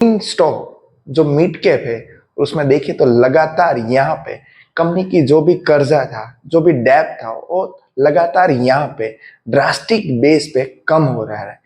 Stock जो mid cap है उसमें देखिए तो लगातार यहाँ पे कंपनी की जो भी कर्जा था, जो भी डेब्ट था, वो लगातार यहाँ पे ड्रास्टिक बेस पे कम हो रहा है।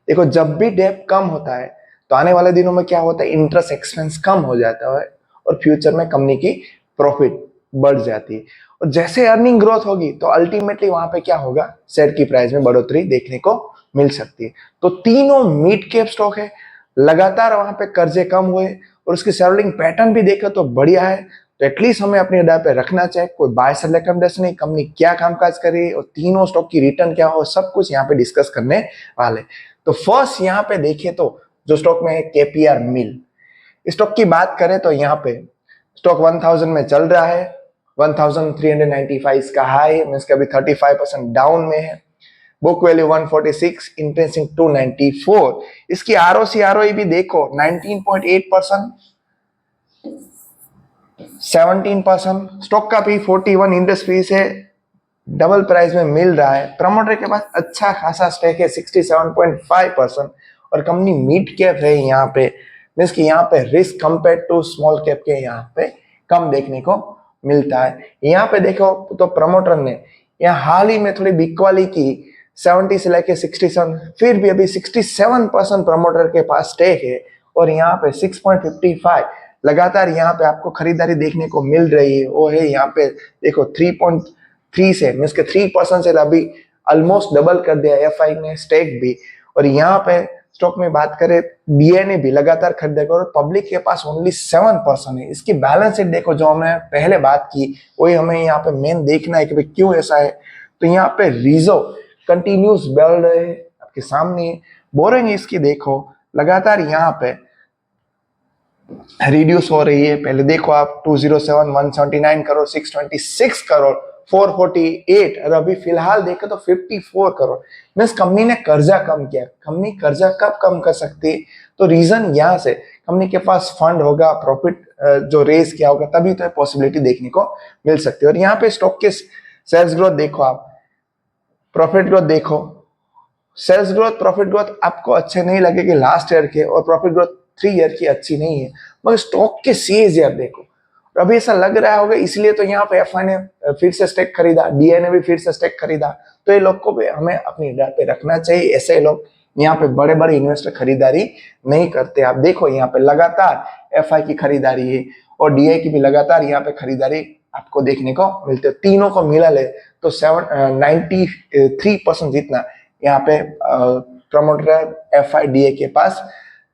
देखो, जब भी डेब्ट कम होता है तो आने वाले दिनों में क्या होता है, इंटरेस्ट एक्सपेंस कम हो जाता है और फ्यूचर में कंपनी की प्रॉफिट बढ़ जाती है। और जैसे अर्निंग ग्रोथ होगी तो अल्टीमेटली वहां पे क्या होगा, शेयर की प्राइस में बढ़ोतरी देखने को मिल सकती है। तो तीनों मिड कैप स्टॉक है, लगातार वहां पे कर्जे कम हुए और उसकी शेयरहोल्डिंग पैटर्न भी देखे तो बढ़िया है। तो एटलीस्ट हमें अपने अड्डा पे रखना चाहिए। कोई बाय सेल रिकमेंडेशन नहीं, कंपनी क्या कामकाज कर रही है और तीनों स्टॉक की रिटर्न क्या हो, सब कुछ यहाँ पे डिस्कस करने वाले। तो फर्स्ट यहाँ पे देखें तो जो स्टॉक में है केपीआर मिल, स्टॉक की बात करें तो यहाँ पे स्टॉक 1000 में चल रहा है। 1395 इसका हाई, मींस के अभी 35% डाउन में है। Book value 146, intrinsic 294। इसकी आरओसी आरओई भी देखो 19.8%, 17%। स्टॉक का भी 41 इंडस्ट्री से डबल प्राइस में मिल रहा है। प्रमोटर के पास अच्छा खासा स्टेक है 67.5% और कंपनी मिड कैप है यहाँ पे, मीन्स कि यहाँ पे risk compare to small cap के यहाँ पे कम देखने को मिलता है। यहाँ पे देखो तो प्रमोटर ने यहाँ हाल ही में थोड़ी बिकवाली की 70 से लेके 67, फिर भी अभी 67% प्रमोटर के पास स्टेक है और यहाँ पे 6.55 लगातार यहाँ पे आपको खरीदारी देखने को मिल रही है। वो है यहाँ पे देखो 3.3 से, मीन्स के 3% से अभी ऑलमोस्ट डबल कर दिया एफआई ने स्टेक भी। और यहाँ पे स्टॉक में बात करें, डीए ने भी लगातार खरीदारी और पब्लिक के पास ओनली 7% है। इसकी बैलेंस शीट देखो, जो हमने पहले बात की वही हमें यहाँ पे मेन देखना है कि भाई क्यों ऐसा है। तो यहाँ पे रिजर्व कंटिन्यूस बढ़ रहे हैं आपके सामने। बोरिंग इसकी देखो लगातार यहाँ पे रिड्यूस हो रही है। पहले देखो आप 207, 179 करोड़, 626 करोड़, 448 और अभी फिलहाल देखे तो 54 करोड़। मीन्स कंपनी ने कर्जा कम किया। कंपनी कर्जा कब कम कर सकती है? तो रीजन यहाँ से कंपनी के पास फंड होगा, प्रॉफिट जो रेज किया होगा, तभी तो पॉसिबिलिटी देखने को मिल सकती है। और यहाँ पे स्टॉक के सेल्स ग्रोथ देखो आप, प्रॉफिट ग्रोथ देखो। सेल्स ग्रोथ, प्रॉफिट ग्रोथ आपको अच्छे नहीं लगेगी लास्ट ईयर के, और प्रॉफिट ग्रोथ 3 ईयर की अच्छी नहीं है, मगर स्टॉक के सीएजीआर देखो। अभी ऐसा लग रहा होगा इसलिए तो यहाँ पे एफआई ने फिर से स्टेक खरीदा, डीए ने भी फिर से स्टेक खरीदा। तो ये लोग को भी हमें अपनी निगाह पे रखना चाहिए। ऐसे लोग यहाँ पे बड़े बड़े इन्वेस्टर खरीदारी नहीं करते। आप देखो यहाँ पे लगातार एफआई की खरीदारी है और डीए की भी लगातार यहाँ पे खरीदारी आपको देखने को मिलते है। तीनों को मिला ले तो 93% जितना यहाँ पे प्रमोटर एफआईडीए के पास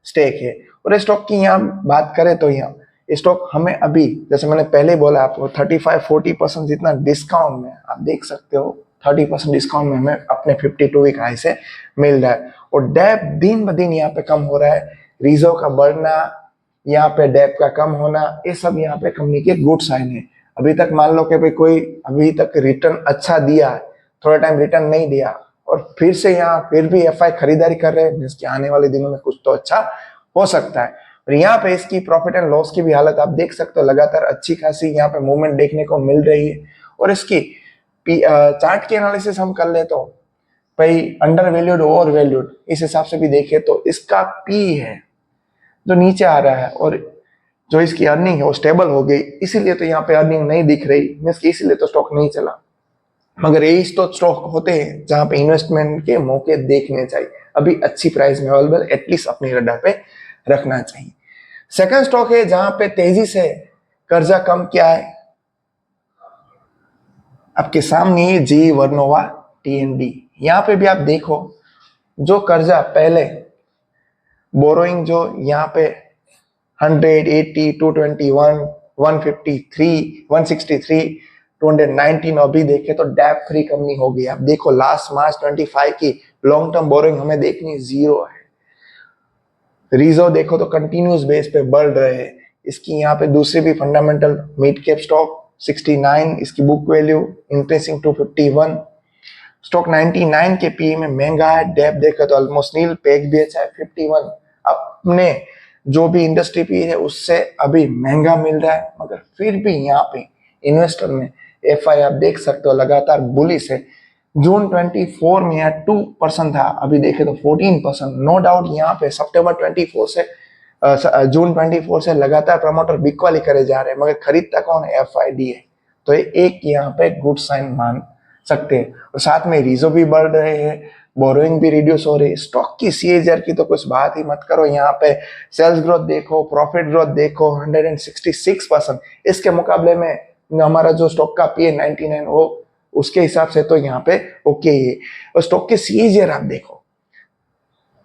स्टेक है। और स्टॉक की यहाँ बात करें तो यहाँ स्टॉक हमें अभी, जैसे मैंने पहले बोला आपको, 35-40% जितना डिस्काउंट में आप देख सकते हो। 30% डिस्काउंट में हमें अपने 52 वीक हाई से मिल रहा है। और डेप दिन ब दिन यहाँ पे कम हो रहा है। रिजर्व का बढ़ना, यहाँ पे डेप का कम होना, ये सब यहाँ पे कंपनी के गुड साइन है। अभी तक मान लो कि भाई कोई अभी तक रिटर्न अच्छा दिया है, थोड़ा टाइम रिटर्न नहीं दिया और फिर से यहाँ फिर भी एफआई खरीदारी कर रहे हैं, जिसके आने वाले दिनों में कुछ तो अच्छा हो सकता है। और यहाँ पे इसकी प्रॉफिट एंड लॉस की भी हालत आप देख सकते हो, लगातार अच्छी खासी यहाँ पे मूवमेंट देखने को मिल रही है। और इसकी चार्ट की एनालिसिस हम कर ले तो भाई अंडर वैल्यूड, ओवर वैल्यूड, इस हिसाब से भी देखे तो इसका पी है जो नीचे आ रहा है और जो इसकी अर्निंग है वो स्टेबल हो गई, इसीलिए तो यहाँ पे अर्निंग नहीं दिख रही, मीन्स इसीलिए तो स्टॉक नहीं चला। मगर यही तो स्टॉक होते हैं जहां पे इन्वेस्टमेंट के मौके देखने चाहिए। अभी अच्छी प्राइस में अवेलेबल, एटलीस्ट अपनी रडार पे रखना चाहिए। सेकंड स्टॉक है जहां पे तेजी से कर्जा कम किया है, आपके सामने जी वर्नोवा टीएनडी। यहाँ पे भी आप देखो जो कर्जा पहले बोरोइंग जो यहाँ पे 180, 221, 153, 163, 219 अभी देखे तो डेप फ्री कंपनी हो गई। आप देखो लास्ट मार्च 25 की लॉन्ग टर्म बोरिंग हमें देखनी 0 है। रिजर्व देखो तो कंटिन्यूस बेस पे बढ़ रहे हैं। इसकी यहाँ पे दूसरी भी फंडामेंटल मिड कैप स्टॉक 69, इसकी बुक वैल्यू इंक्रीजिंग 251, स्टॉक 99 के पी में महंगा है। डेप देखो तो ऑलमोस्ट नील, पैक भी अच्छा है 51। अपने जो भी इंडस्ट्री पी है उससे अभी महंगा मिल रहा है, मगर फिर भी यहाँ पे इन्वेस्टर में एफआई आप देख सकते हो लगातार बुलिश है। जून 24 में यहाँ 2% था, अभी देखे तो 14%। नो डाउट यहाँ पे सितंबर 24 से जून 24 से लगातार प्रमोटर बिकवाली करे जा रहे हैं, मगर खरीदता कौन है? FIDA। तो ये एक यहाँ पे गुड साइन मान सकते हैं। और साथ में रिजर्व भी बढ़ रहे हैं, बोरोइंग भी रिड्यूस हो रही है। स्टॉक की CAGR की तो कुछ बात ही मत करो। यहाँ पे सेल्स ग्रोथ देखो, प्रॉफिट ग्रोथ देखो, 166%। इसके मुकाबले में हमारा जो स्टॉक का PE 99, वो उसके हिसाब से तो यहाँ पे ओके ही है। और स्टॉक के CAGR आप देखो,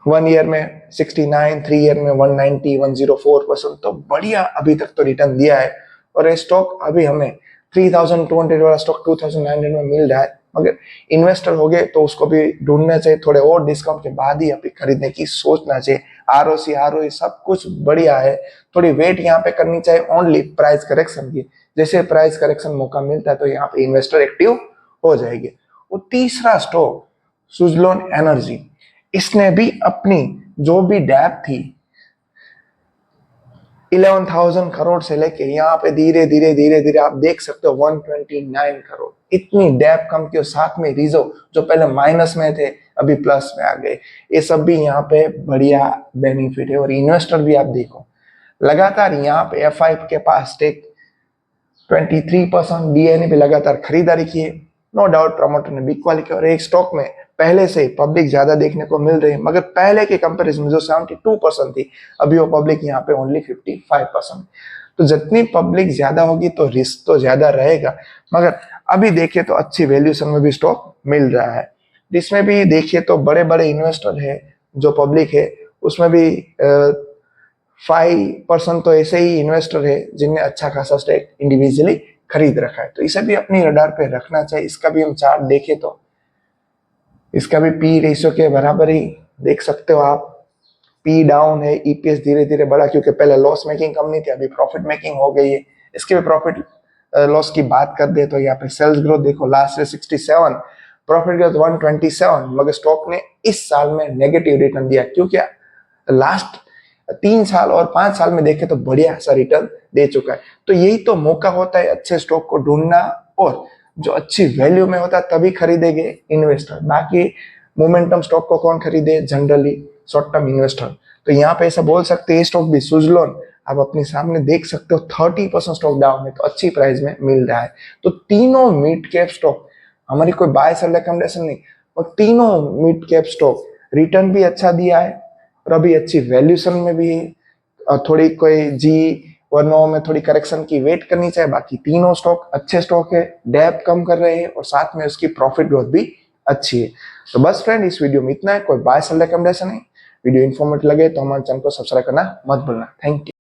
1 ईयर में 69, 3 ईयर में 190, 104%। तो बढ़िया अभी तक तो रिटर्न दिया है। और ये स्टॉक अभी हमें 3200 वाला स्टॉक 2900 में मिल रहा है, मगर इन्वेस्टर हो गए तो उसको भी ढूंढना चाहिए, थोड़े और डिस्काउंट के बाद ही अभी खरीदने की सोचना चाहिए। ROC ROE सब कुछ बढ़िया है। थोड़ी वेट यहाँ पे करनी चाहिए ओनली प्राइस करेक्शन की। जैसे प्राइस करेक्शन मौका मिलता है तो यहाँ पे इन्वेस्टर एक्टिव हो जाएंगे। और तीसरा स्टॉक सुजलोन एनर्जी, इसने भी अपनी जो भी डेप थी 11,000 करोड़ से लेके यहाँ पे धीरे धीरे आप देख सकते हो 129 करोड़, इतनी डेप कम की। और साथ में रिजर्व जो पहले माइनस में थे अभी प्लस में आ गए। ये सब भी यहाँ पे बढ़िया बेनिफिट है। और इन्वेस्टर भी आप देखो लगातार यहाँ पे FI के पास स्टेक 23%, DI ने भी लगातार खरीदारी की है। नो डाउट प्रमोटर ने बिग क्वालिटी। और एक स्टॉक में पहले से पब्लिक ज्यादा देखने को मिल रही है, मगर पहले के कंपैरिजन में जो 72% थी, अभी वो पब्लिक यहाँ पे ओनली 55%। तो जितनी पब्लिक ज्यादा होगी तो रिस्क तो ज्यादा रहेगा, मगर अभी देखिए तो अच्छी वैल्यूएशन में भी स्टॉक मिल रहा है। जिसमें भी देखिए तो बड़े बड़े इन्वेस्टर है, जो पब्लिक है उसमें भी 5% तो ऐसे ही इन्वेस्टर है जिनने अच्छा खासा स्टेक इंडिविजुअली खरीद रखा है। तो इसे भी अपनी रडार पे रखना चाहिए। इसका भी हम चार्ट देखें तो इसका भी पी रेशियो के बराबर ही देख सकते हो आप। पी डाउन है, EPS धीरे धीरे बढ़ा, क्योंकि पहले लॉस मेकिंग कंपनी थी, अभी प्रॉफिट मेकिंग हो गई है। इसके भी प्रॉफिट लॉस की बात कर दे तो यहाँ पे सेल्स ग्रोथ देखो, लास्ट ईयर 67, प्रॉफिट ग्रोथ 127, मगर स्टॉक ने इस साल में नेगेटिव रिटर्न दिया, क्योंकि लास्ट 3 साल और 5 साल में देखे तो बढ़िया सा रिटर्न दे चुका है। तो यही तो मौका होता है अच्छे स्टॉक को ढूंढना, और जो अच्छी वैल्यू में होता है तभी खरीदेंगे इन्वेस्टर। बाकी मोमेंटम स्टॉक को कौन खरीदे? Generally short term investor. तो यहाँ पे ऐसा बोल सकते हैं, स्टॉक भी सुजलोन आप अपने सामने देख सकते हो 30% स्टॉक डाउन है, तो अच्छी प्राइस में मिल रहा है। तो तीनों मिड कैप स्टॉक, हमारी कोई बाय सेल रिकमेंडेशन नहीं, और तीनों मिड कैप स्टॉक रिटर्न भी अच्छा दिया है और अभी अच्छी वैल्यूएशन में भी है। और थोड़ी कोई G1 में थोड़ी करेक्शन की वेट करनी चाहिए। बाकी तीनों स्टॉक अच्छे स्टॉक है, डेप कम कर रहे हैं और साथ में उसकी प्रॉफिट ग्रोथ भी अच्छी है। तो बस फ्रेंड, इस वीडियो में इतना है। कोई बाय सेल रिकमेंडेशन है। वीडियो इन्फॉर्मेटिव लगे तो हमारे चैनल को सब्सक्राइब करना मत भूलना। Thank you.